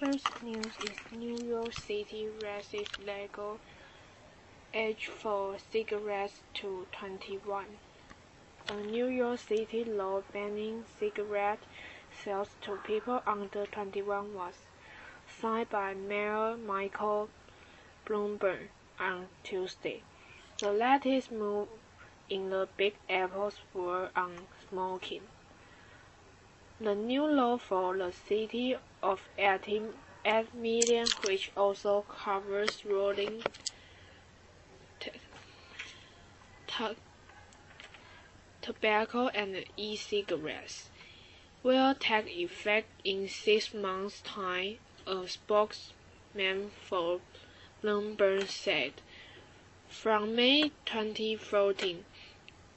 First news is New York City raises legal age for cigarettes to 21. A New York City law banning cigarette sales to people under 21 was signed by Mayor Michael Bloomberg on Tuesday, the latest move in the Big Apple's war on smoking. The new law for the city of 8 million, which also covers rolling tobacco and e-cigarettes, will take effect in 6 months' time, a spokesman for Bloomberg said. From May 2014,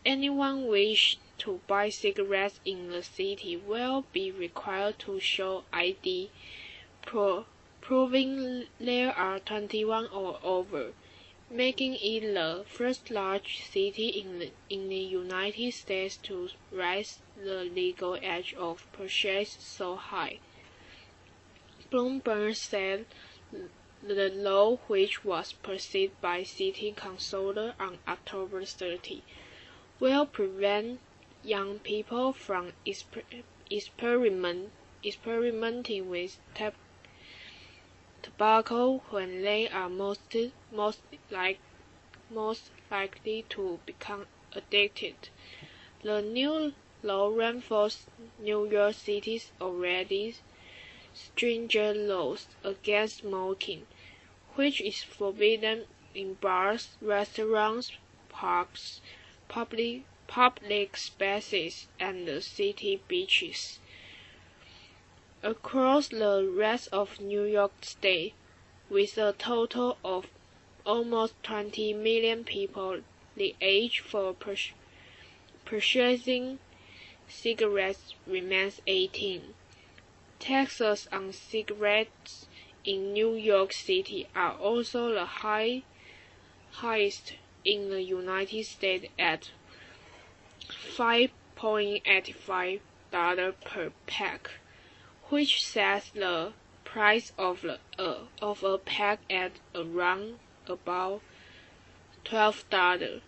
anyone wishing to buy cigarettes in the city will be required to show ID proving they are 21 or over, making it the first large city in the United States to raise the legal age of purchase so high. Bloomberg said the law, which was passed by City Council on October 30, will prevent young people from experimenting with tobacco when they are most likely to become addicted. The new law reinforces New York City's already stringent laws against smoking, which is forbidden in bars, restaurants, parks, public spaces, and the city beaches. Across the rest of New York State, with a total of almost 20 million people, the age for purchasing cigarettes remains 18. Taxes on cigarettes in New York City are also the highest in the United States at $5.85 per pack, which sets the price of a pack at around about $12,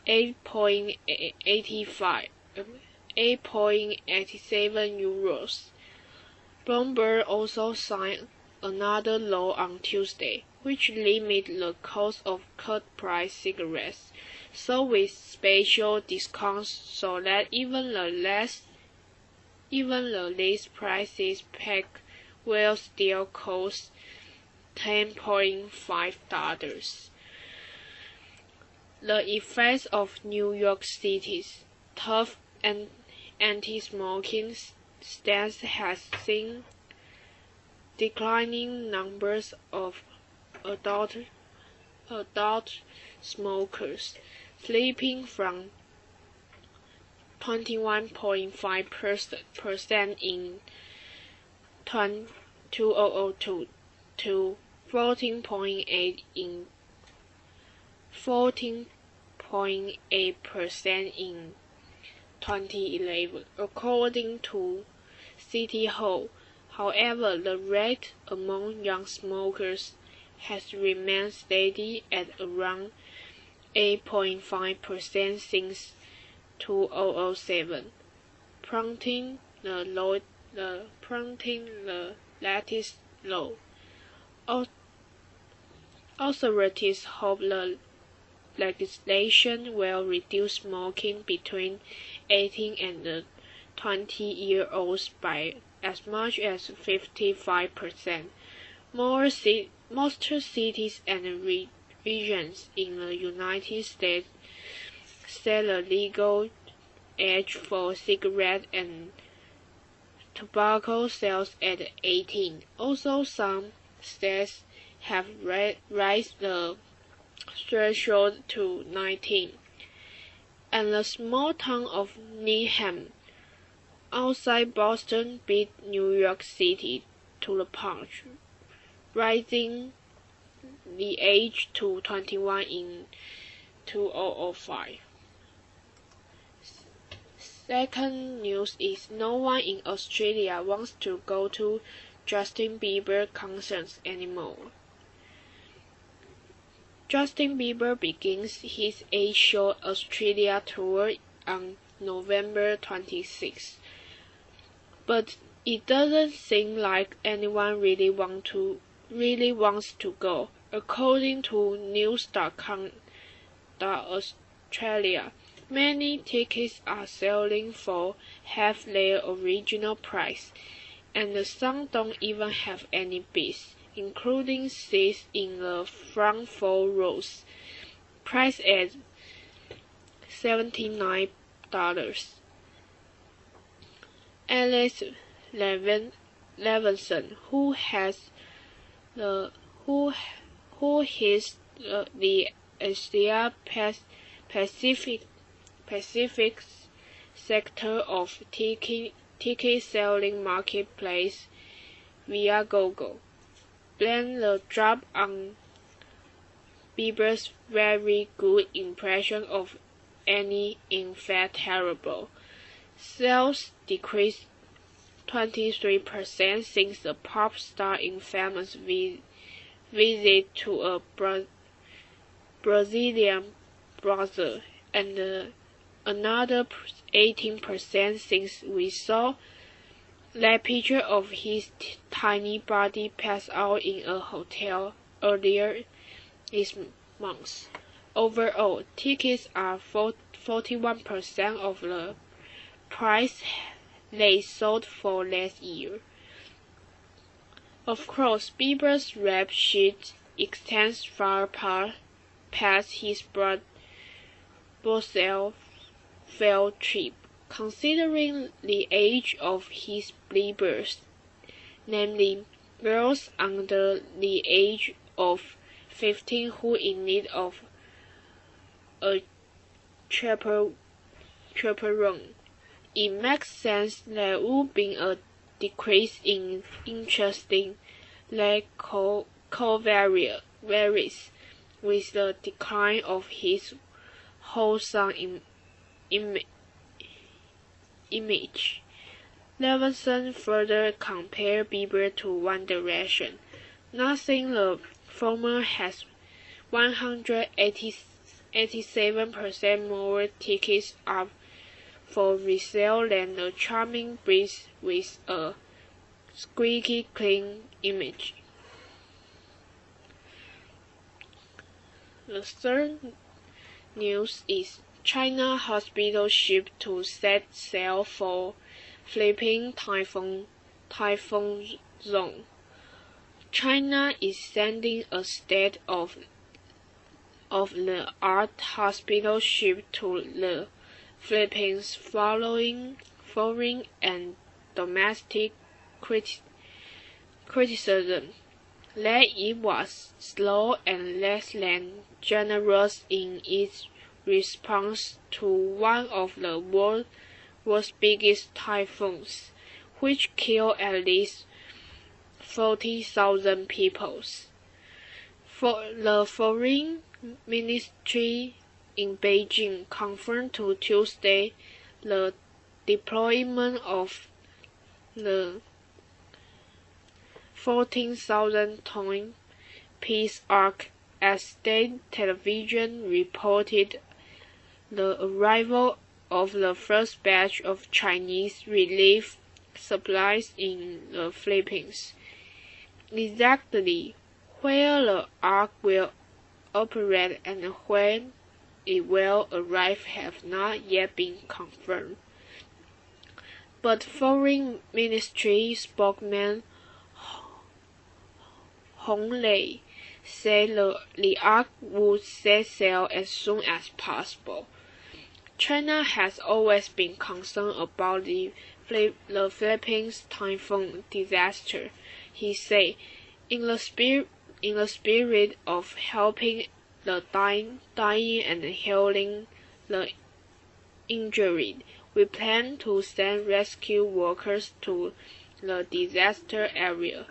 8.87 euros. Bloomberg also signed another law on Tuesday, which limits the cost of cut-price cigarettes, so with special discounts so that even the least priced pack will still cost $10.5. The effects of New York City's tough anti-smoking stance has seen declining numbers of adult smokers, slipping from 21.5% in 2002 to 14.8% in 2011, according to City Hall. However, the rate among young smokers has remained steady at around 8.5% since 2007, prompting the latest law. Authorities hope the legislation will reduce smoking between 18 and 20-year-olds by as much as 55%. Most cities and regions in the United States set the legal age for cigarette and tobacco sales at 18. Also, some states have raised the threshold to 19. And the small town of Needham, outside Boston, beat New York City to the punch, raising the age to 21 in 2005. Second news is no one in Australia wants to go to Justin Bieber concerts anymore. Justin Bieber begins his A-Show Australia tour on November 26, but it doesn't seem like anyone really wants to go. According to News.com.Australia, many tickets are selling for half their original price, and some don't even have any bids, including seats in the front 4 rows, priced at $79. Alex Levinson, who is the Asia Pacific sector of ticket selling marketplace Viagogo, blamed the drop on Bieber's very good impression of Annie in fact terrible. Sales decreased 23% since the pop star infamous visit to a Brazilian brother, and another 18% since we saw that picture of his tiny body pass out in a hotel earlier this month. Overall, tickets are 41% of the price they sold for last year. Of course, Bieber's rap sheet extends far past his Brussels field trip. Considering the age of his believers, namely girls under the age of 15 who in need of a chaperone, it makes sense there would be a decrease in interest that co-varies with the decline of his wholesome image. Levinson further compared Bieber to One Direction, noting the former has 187% more tickets up for resale than the charming breeze with a squeaky clean image. The third news is China hospital ship to set sail for Philippine typhoon zone. China is sending a state of the art hospital ship to the Philippines following foreign and domestic criticism that it was slow and less than generous in its response to one of the world's biggest typhoons, which killed at least 40,000 people. The foreign ministry in Beijing confirmed to Tuesday the deployment of the 14,000-ton Peace Ark as state television reported the arrival of the first batch of Chinese relief supplies in the Philippines. Exactly where the Ark will operate and when it will arrive have not yet been confirmed. But Foreign Ministry spokesman Hong Lei said the Ark would set sail as soon as possible. China has always been concerned about the Philippines typhoon disaster, he said. In the spirit of helping the dying and healing the injured, we plan to send rescue workers to the disaster area.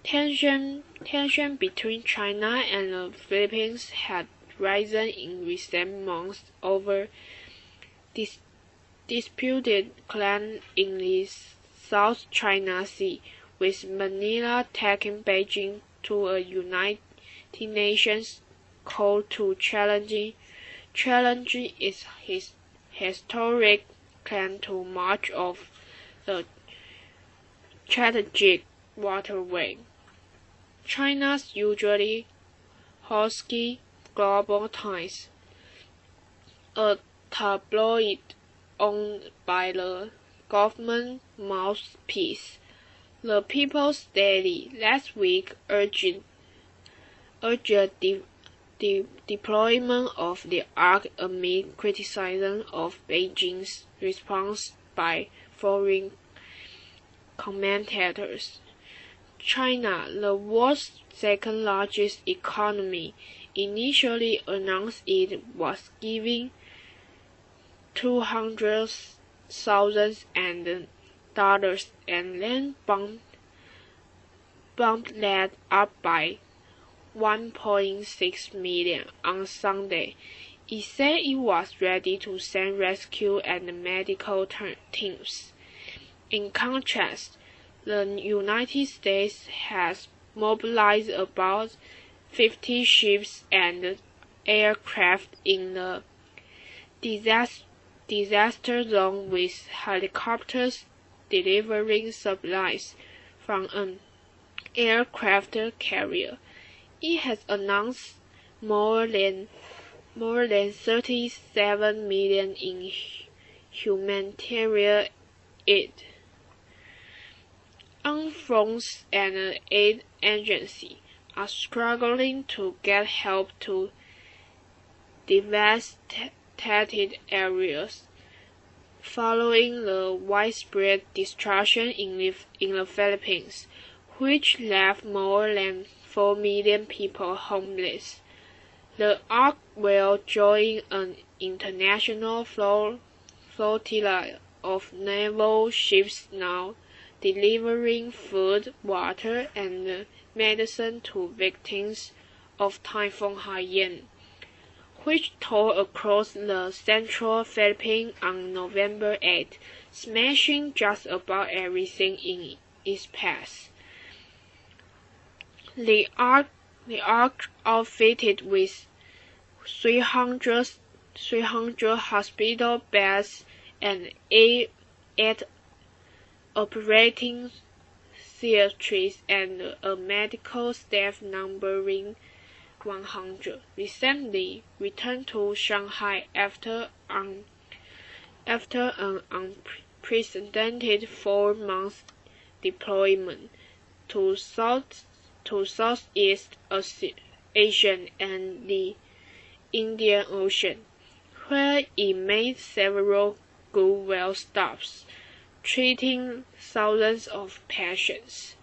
Tension between China and the Philippines had risen in recent months over disputed claims in the South China Sea, with Manila taking Beijing to a United Nations call to challenge its historic claim to much of the strategic waterway. China's usually husky Global Times, a tabloid owned by the government mouthpiece, the People's Daily, last week urged the deployment of the Ark amid criticism of Beijing's response by foreign commentators. China, the world's second-largest economy, initially announced it was giving $200,000 and then bumped that up by 1.6 million on Sunday. It said it was ready to send rescue and medical teams. In contrast, the United States has mobilized about 50 ships and aircraft in the disaster zone, with helicopters delivering supplies from an aircraft carrier. It has announced more than 37 million in humanitarian aid. UNFONS and aid agencies are struggling to get help to devastated areas following the widespread destruction in the Philippines, which left more than 4 million people homeless. The Ark will join an international flotilla of naval ships now, delivering food, water, and medicine to victims of Typhoon Haiyan, which tore across the central Philippines on November 8, smashing just about everything in its path. The Ark, outfitted with 300 hospital beds and 8 operating theatres and a medical staff numbering 100, recently returned to Shanghai after an unprecedented 4-month deployment to Southeast Asia and the Indian Ocean, where it made several goodwill stops, treating thousands of patients.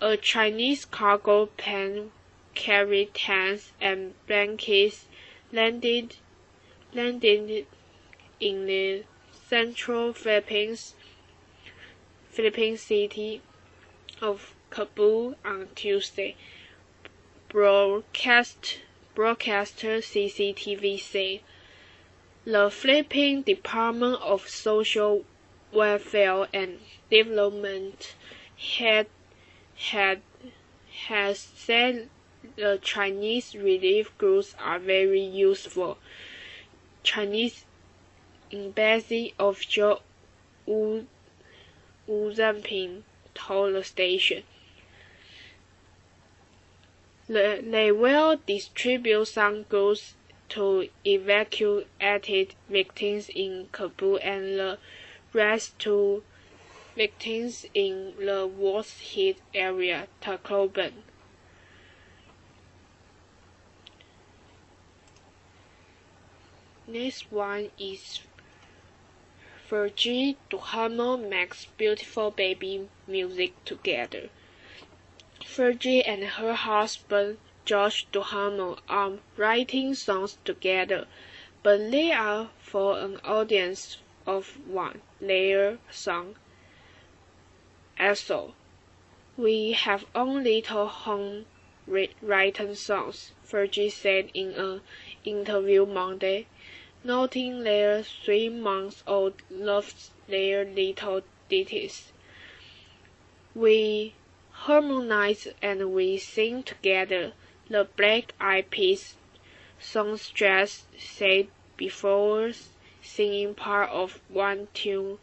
A Chinese cargo plane carried tents and blankets landed in the central Philippines city of Kabul on Tuesday. Broadcaster CCTV said the Philippine Department of Social Welfare and Development has said the Chinese relief groups are very useful. Chinese embassy official Wu Zhenping told the station. They will distribute some goods to evacuated victims in Kabul and the rest to victims in the worst hit area, Tacloban. Next one is Fergie Duhamel makes beautiful baby music together. Fergie and her husband Josh Duhamel are writing songs together, but they are for an audience of one. Their song, "Also, we have own little home-written songs," Fergie said in an interview Monday, noting their 3-month-old loves their little ditties. We harmonize and we sing together, the Black Eyed Peas songstress said before singing part of one tune.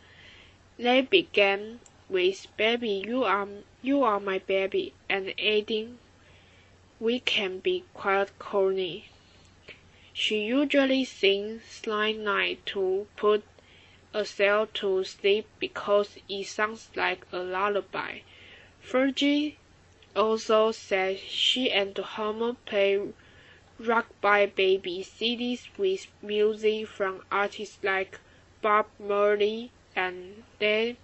They began with "Baby, you are my baby," and adding, "We can be quite corny." She usually sings Silent Night to put herself to sleep because it sounds like a lullaby. Fergie also said she and Homer play Rockabye Baby CDs with music from artists like Bob Marley and Led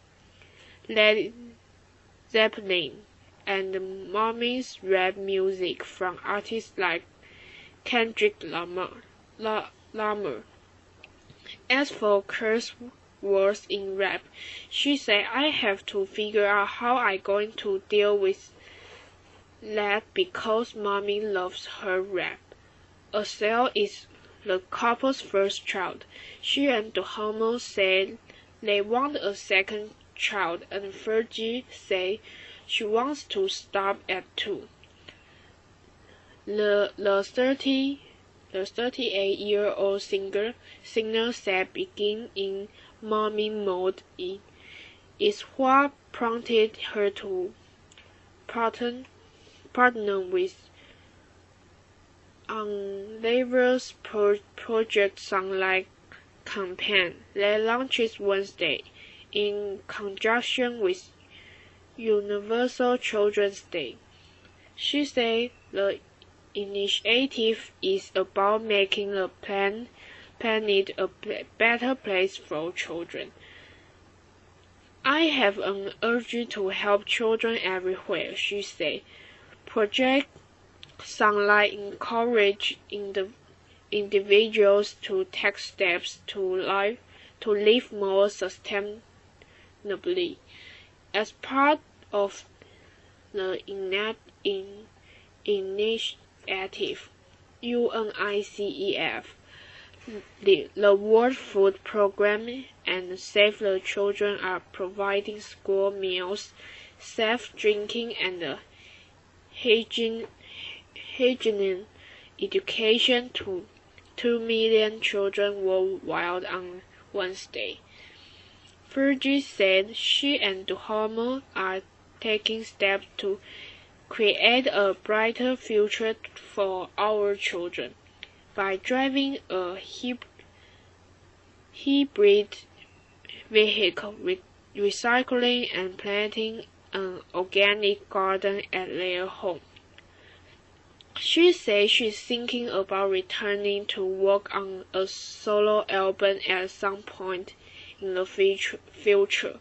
Zeppelin, and Mommy's rap music from artists like Kendrick Lamar. As for curse words in rap, she said, "I have to figure out how I'm going to deal with that because Mommy loves her rap." Estelle is the couple's first child. She and Homer said they want a second child, and Fergie said she wants to stop at 2. The 38-year-old singer said being in mommy mode is what prompted her to partner with Unleavened's Project Sunlight campaign that launches Wednesday in conjunction with Universal Children's Day. She said the initiative is about making the planet a better place for children. "I have an urge to help children everywhere," she said. Project Sunlight encourages individuals to take steps to live more sustainably. As part of the initiative, UNICEF, the World Food Programme, and Save the Children are providing school meals, safe drinking, and hygiene education to 2 million children worldwide on Wednesday. Fergie said she and Homer are taking steps to create a brighter future for our children by driving a hybrid vehicle, recycling, and planting an organic garden at their home. She said she's thinking about returning to work on a solo album at some point in the future.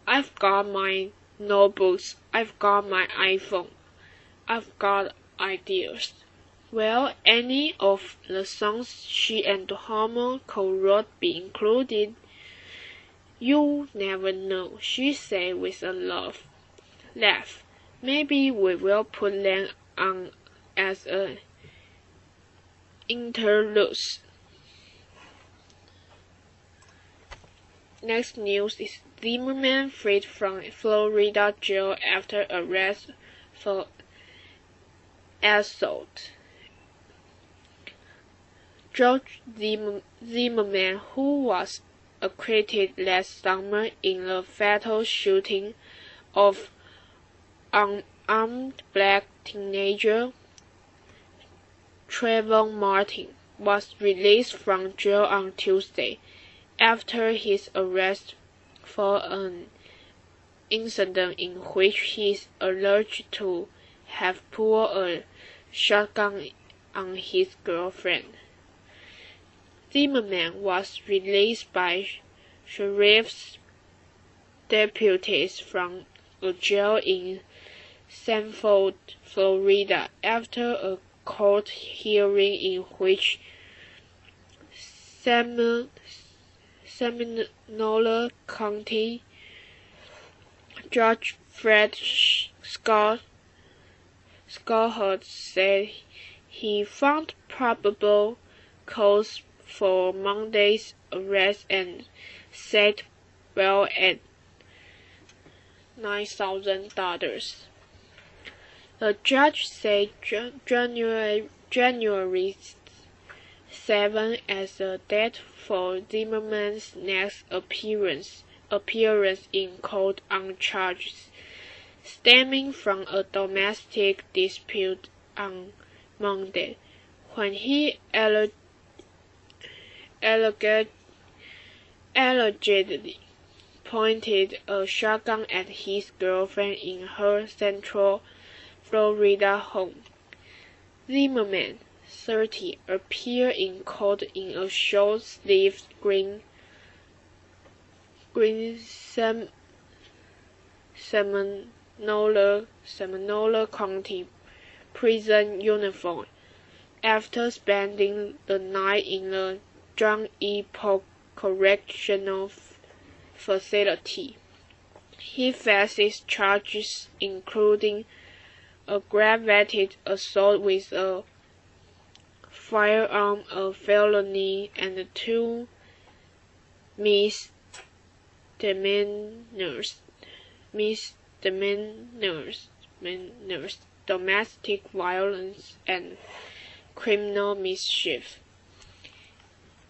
"I've got my notebooks, I've got my iPhone, I've got ideas." Will any of the songs she and Homer co-wrote be included? "You never know," she said with a laugh. "Maybe we will put them on as an interlude." Next news is Zimmerman freed from Florida jail after arrest for assault. George Zimmerman, who was acquitted last summer in the fatal shooting of unarmed black teenager Trayvon Martin, was released from jail on Tuesday after his arrest for an incident in which he is alleged to have pulled a shotgun on his girlfriend. Zimmerman was released by sheriff's deputies from a jail in Sanford, Florida, after a court hearing in which Seminole County Judge Fred Scott said he found probable cause for Monday's arrest and set bail at $9,000. The judge said January 7 as the date for Zimmerman's next appearance in court on charges stemming from a domestic dispute on Monday, when he allegedly pointed a shotgun at his girlfriend in her Central Florida home. Zimmerman, 30, appeared in court in a short-sleeved green Seminole County prison uniform after spending the night in the John E. Polk Correctional Facility. He faces charges including aggravated assault with a firearm, a felony, and 2 misdemeanors, domestic violence, and criminal mischief.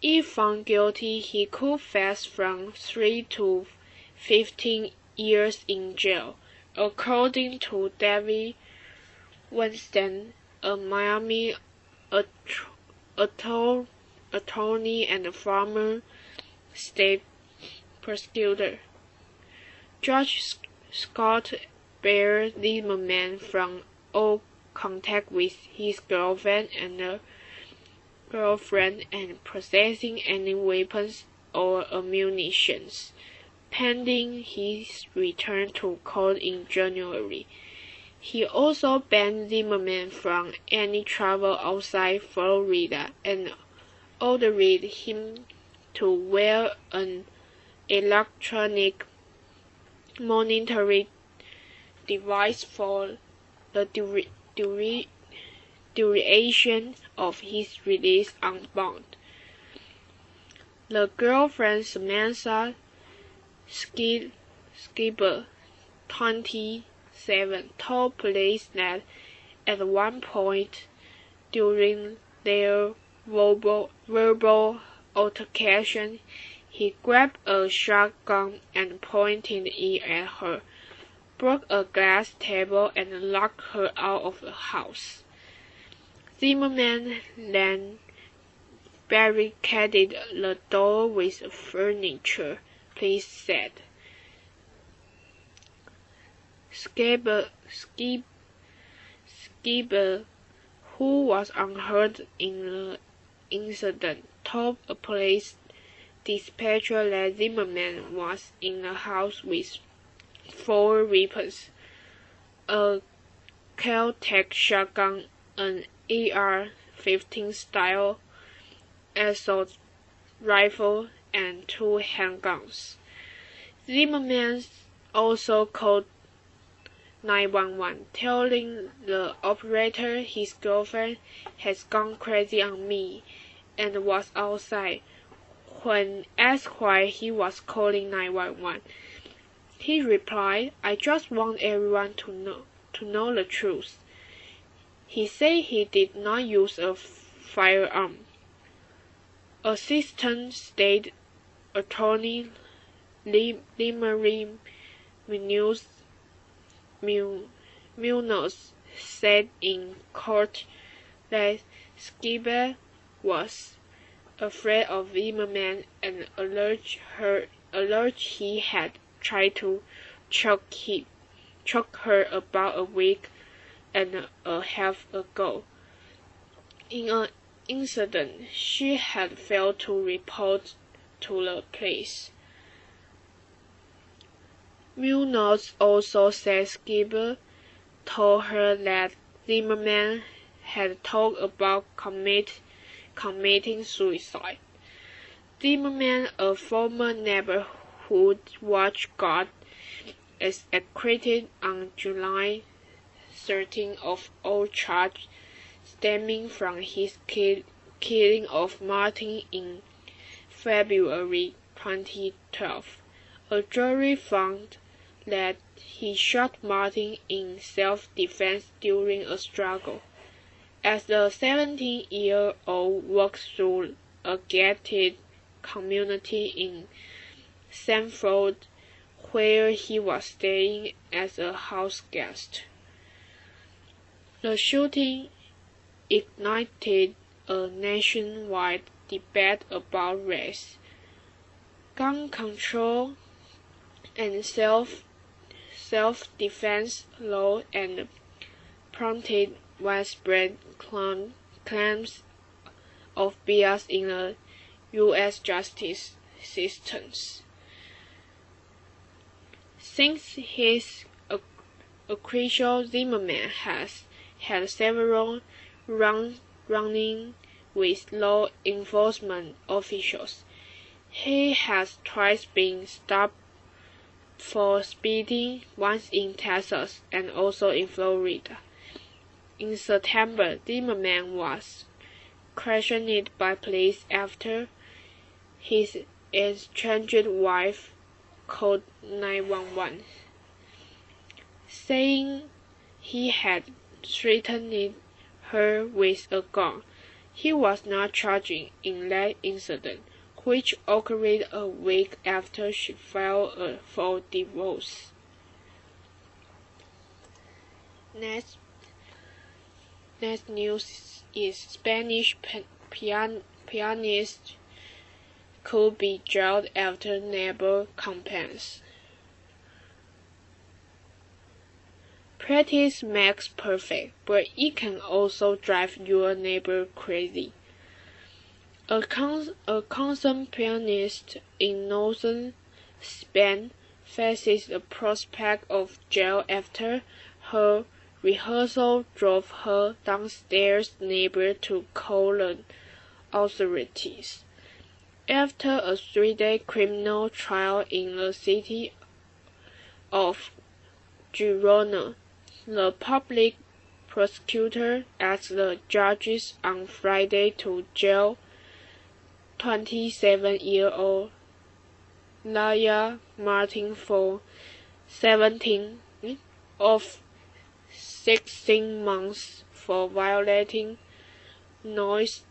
If found guilty, he could face from 3 to 15 years in jail, according to David Winston, a Miami attorney and former state prosecutor. Judge Scott barred Zimmerman from all contact with his girlfriend and possessing any weapons or ammunition, pending his return to court in January. He also banned Zimmerman from any travel outside Florida and ordered him to wear an electronic monitoring device for the duration of his release on bond. The girlfriend Samantha Skibber, 27, told police that at one point during their verbal altercation, he grabbed a shotgun and pointed it at her, broke a glass table, and locked her out of the house. Zimmerman then barricaded the door with furniture, police said. Skibber, who was unhurt in the incident, told a police dispatcher that Zimmerman was in the house with 4 weapons: a Kel-Tec shotgun, an AR-15 style assault rifle, and 2 handguns. Zimmerman also called 911, telling the operator his girlfriend has gone crazy on me and was outside. When asked why he was calling 911, he replied, "I just want everyone to know the truth." He said he did not use a firearm. Assistant State Attorney Limery Munoz said in court that Skibber was afraid of Zimmerman and alleged he had tried to choke her about a week and a half ago. In an incident she had failed to report to the police. Munoz also said Skibber told her that Zimmerman had talked about committing suicide. Zimmerman, a former neighborhood watch guard, is acquitted on July 13 of all charges stemming from his killing of Martin in February 2012. A jury found that he shot Martin in self-defense during a struggle. As the 17-year-old walked through a gated community in Sanford, where he was staying as a house guest. The shooting ignited a nationwide debate about race, gun control, and self-defense law, and prompted widespread claims of bias in the U.S. justice systems. Since his acquittal, Zimmerman has had several run-ins with law enforcement officials. He has twice been stopped for speeding, once in Texas and also in Florida. In September, Zimmerman was questioned by police after his estranged wife called 911, saying he had threatened her with a gun. He was not charged in that incident, which occurred a week after she filed for divorce. Next news is Spanish pianist could be jailed after neighbor complaints. Practice makes perfect, but it can also drive your neighbor crazy. A concerned pianist in northern Spain faces the prospect of jail after her rehearsal drove her downstairs neighbor to call the authorities. After a 3-day criminal trial in the city of Girona, the public prosecutor asked the judges on Friday to jail 27-year-old Laia Martin for 16 months for violating noise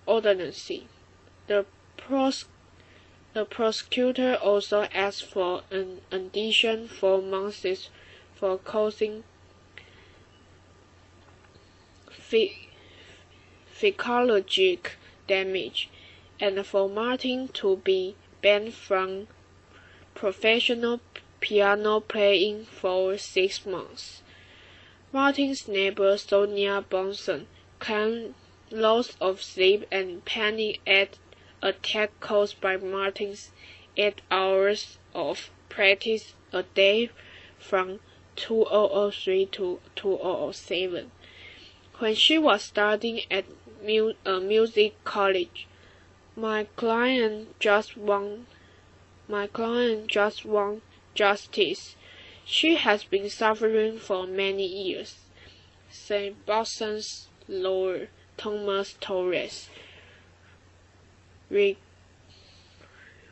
ordinance. The prosecutor also asked for an additional 4 months for causing psychological damage, and for Martin to be banned from professional piano playing for 6 months. Martin's neighbor Sonia Bonson claimed loss of sleep and panic attack caused by Martin's 8 hours of practice a day from 2003 to 2007, when she was studying at a music college. My client just wants justice. She has been suffering for many years, said Boston's lawyer Thomas Torres,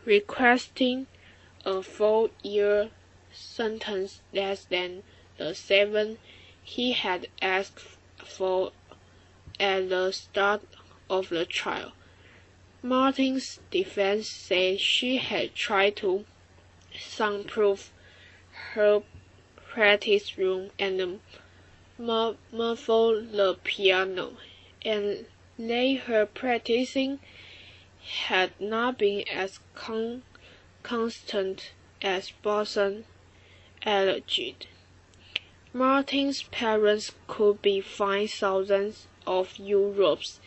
requesting a 4-year sentence less than the 7 he had asked for at the start of the trial. Martin's defense said she had tried to soundproof her practice room and muffle the piano, and that her practicing had not been as constant as Bonson alleged. Martin's parents could be fined thousands of euros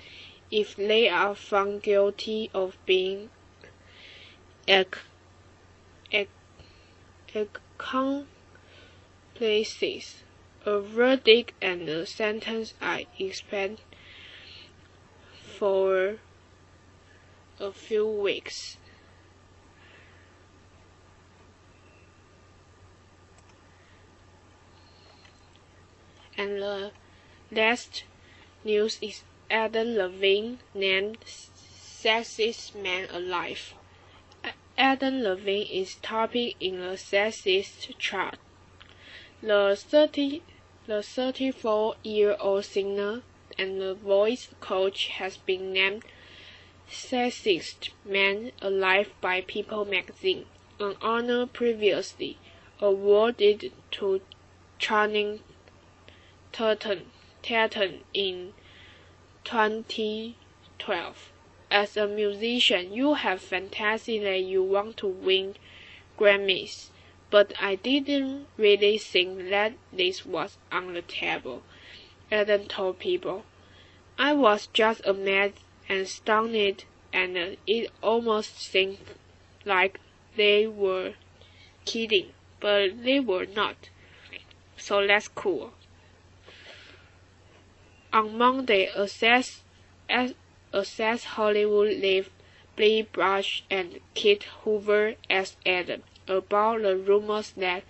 if they are found guilty of being accomplices. A verdict and a sentence are expected for a few weeks. And the last news is Adam Levine named Sexiest Man Alive. Adam Levine is topping in the Sexiest chart. The 34-year-old singer and the voice coach has been named Sexiest Man Alive by People magazine, an honor previously awarded to Channing Tatum in 2012. As a musician, you have fantasy that you want to win Grammys, but I didn't really think that this was on the table, Adam told People. I was just amazed and stunned, and it almost seemed like they were kidding, but they were not. So that's cool. On Monday, Access Hollywood leave Blee Brush and Kit Hoover asked Adam about the rumors that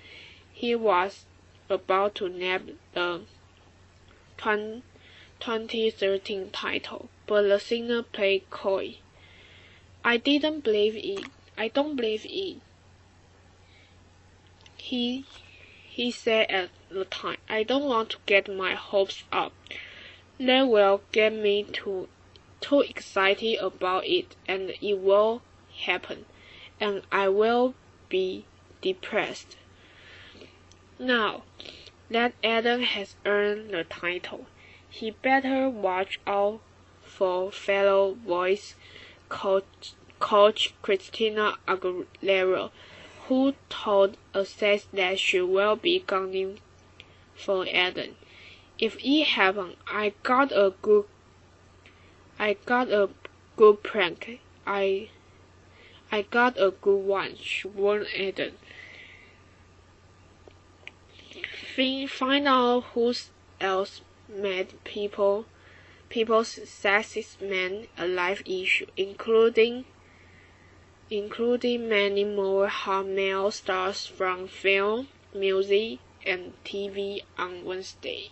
he was about to nab the 2013 title, but the singer played coy. I don't believe it. He said at the time, I don't want to get my hopes up. That will get me too excited about it, and it will happen, and I will be depressed. Now that Adam has earned the title, he better watch out for fellow voice coach Christina Aguilera, who told Access that she will be gunning for Adam. If it happens, I got a good prank. I got a good one, she warned Adam. Find out who else made People's Sexiest Man Alive issue, including many more hot male stars from film, music, and TV on Wednesday.